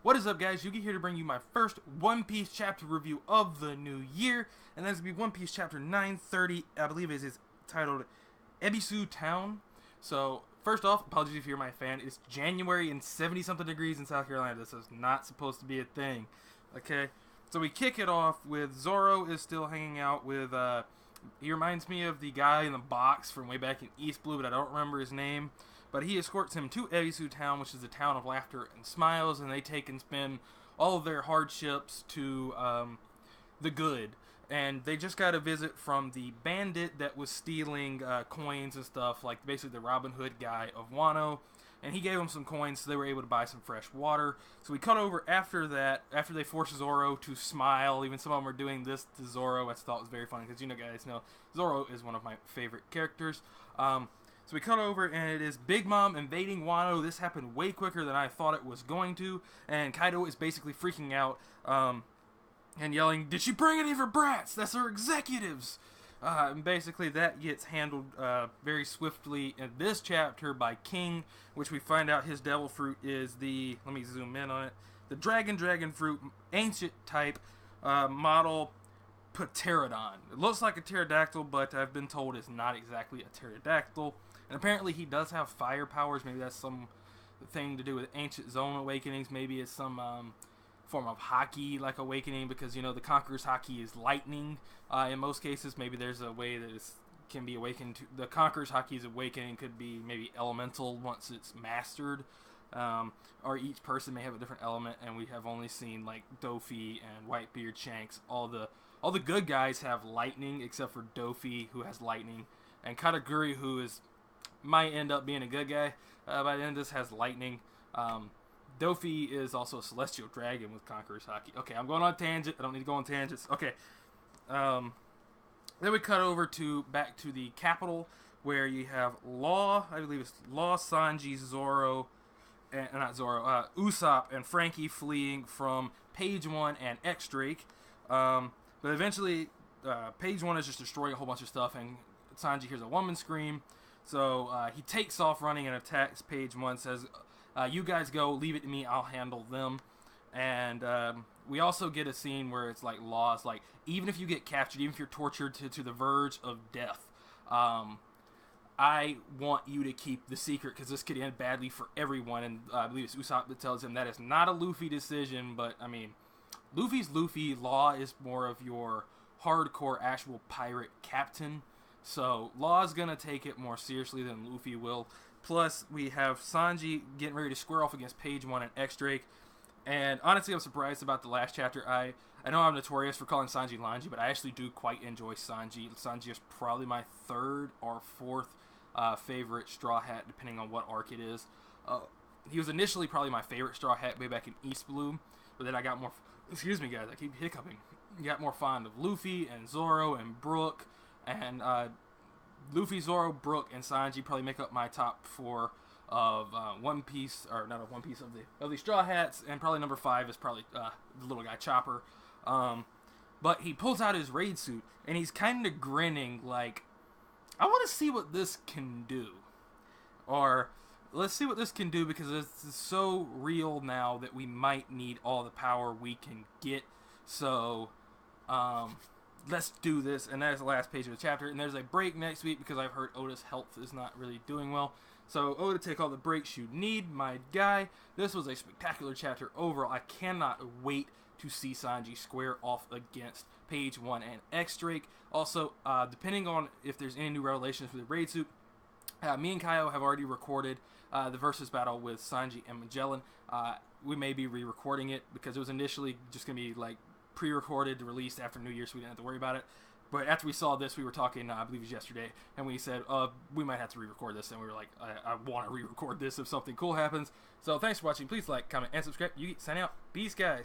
What is up, guys? Yugi here to bring you my first One Piece chapter review of the new year, and that's going to be One Piece chapter 930, I believe is titled Ebisu Town. So, first off, apologies if you're my fan, it's January and 70-something degrees in South Carolina. This is not supposed to be a thing, okay? So we kick it off with Zoro is still hanging out with, he reminds me of the guy in the box from way back in East Blue, but I don't remember his name. But he escorts him to Ebisu Town, which is a town of laughter and smiles, and they take and spend all of their hardships to the good. And they just got a visit from the bandit that was stealing coins and stuff, like basically the Robin Hood guy of Wano. And he gave them some coins, so they were able to buy some fresh water. So we cut over after that, after they forced Zoro to smile. Even some of them were doing this to Zoro, which I thought was very funny, because you know, guys know Zoro is one of my favorite characters. So we cut over, and it is Big Mom invading Wano. This happened way quicker than I thought it was going to, and Kaido is basically freaking out and yelling, "Did she bring any of her brats? That's her executives!" And basically that gets handled very swiftly in this chapter by King, which we find out his devil fruit is the, let me zoom in on it, the dragon fruit, ancient type model Pterodon. It looks like a pterodactyl, but I've been told it's not exactly a pterodactyl. And apparently he does have fire powers. Maybe that's some thing to do with ancient zone awakenings. Maybe it's some form of hockey like awakening, because you know the Conqueror's hockey is lightning in most cases. Maybe there's a way that it can be awakened to the Conqueror's hockey's awakening could be maybe elemental once it's mastered. Or each person may have a different element, and we have only seen like Dofi and Whitebeard, Shanks. All the good guys have lightning except for Dofi, who has lightning, and Kataguri, who might end up being a good guy by the end of this, has lightning. Dofi is also a celestial dragon with Conqueror's Haki. Okay, I'm going on a tangent. I don't need to go on tangents. Okay. Then we cut over back to the capital, where you have Law, I believe it's Law, Sanji, Zoro, and not Zoro, Usopp and Frankie fleeing from Page 1 and X-Drake. But eventually, Page 1 is just destroying a whole bunch of stuff, and Sanji hears a woman scream. So he takes off running and attacks Page 1, says, "You guys go, leave it to me, I'll handle them." And we also get a scene where it's like Law's like, even if you get captured, even if you're tortured to the verge of death, I want you to keep the secret, because this could end badly for everyone. And I believe it's Usopp that tells him that is not a Luffy decision, but I mean, Luffy's Luffy. Law is more of your hardcore actual pirate captain. So Law's gonna take it more seriously than Luffy will. Plus, we have Sanji getting ready to square off against Page 1 and X-Drake. And honestly, I'm surprised about the last chapter. I know I'm notorious for calling Sanji Lanji, but I actually do quite enjoy Sanji. Sanji is probably my third or fourth favorite Straw Hat, depending on what arc it is. He was initially probably my favorite Straw Hat way back in East Blue, but then I got more... Excuse me, guys, I keep hiccuping. Got more fond of Luffy and Zoro and Brook. And Luffy, Zoro, Brook, and Sanji probably make up my top 4 of One Piece, or not of One Piece, of the Straw Hats. And probably number 5 is probably the little guy Chopper. But he pulls out his raid suit, and he's kind of grinning like, I want to see what this can do. Or, let's see what this can do, because it's so real now that we might need all the power we can get. So, let's do this. And that is the last page of the chapter. And there's a break next week because I've heard Oda's health is not really doing well. So Oda, take all the breaks you need, my guy. This was a spectacular chapter overall. I cannot wait to see Sanji square off against Page 1 and X-Drake. Also, depending on if there's any new revelations for the raid suit, me and Kaio have already recorded the versus battle with Sanji and Magellan. We may be re-recording it because it was initially just going to be like pre-recorded, released after New Year, so we didn't have to worry about it. But after we saw this, we were talking, I believe it was yesterday, and we said, we might have to re-record this, and we were like, I want to re-record this if something cool happens. So thanks for watching. Please like, comment, and subscribe. Yugi, sign out. Peace, guys.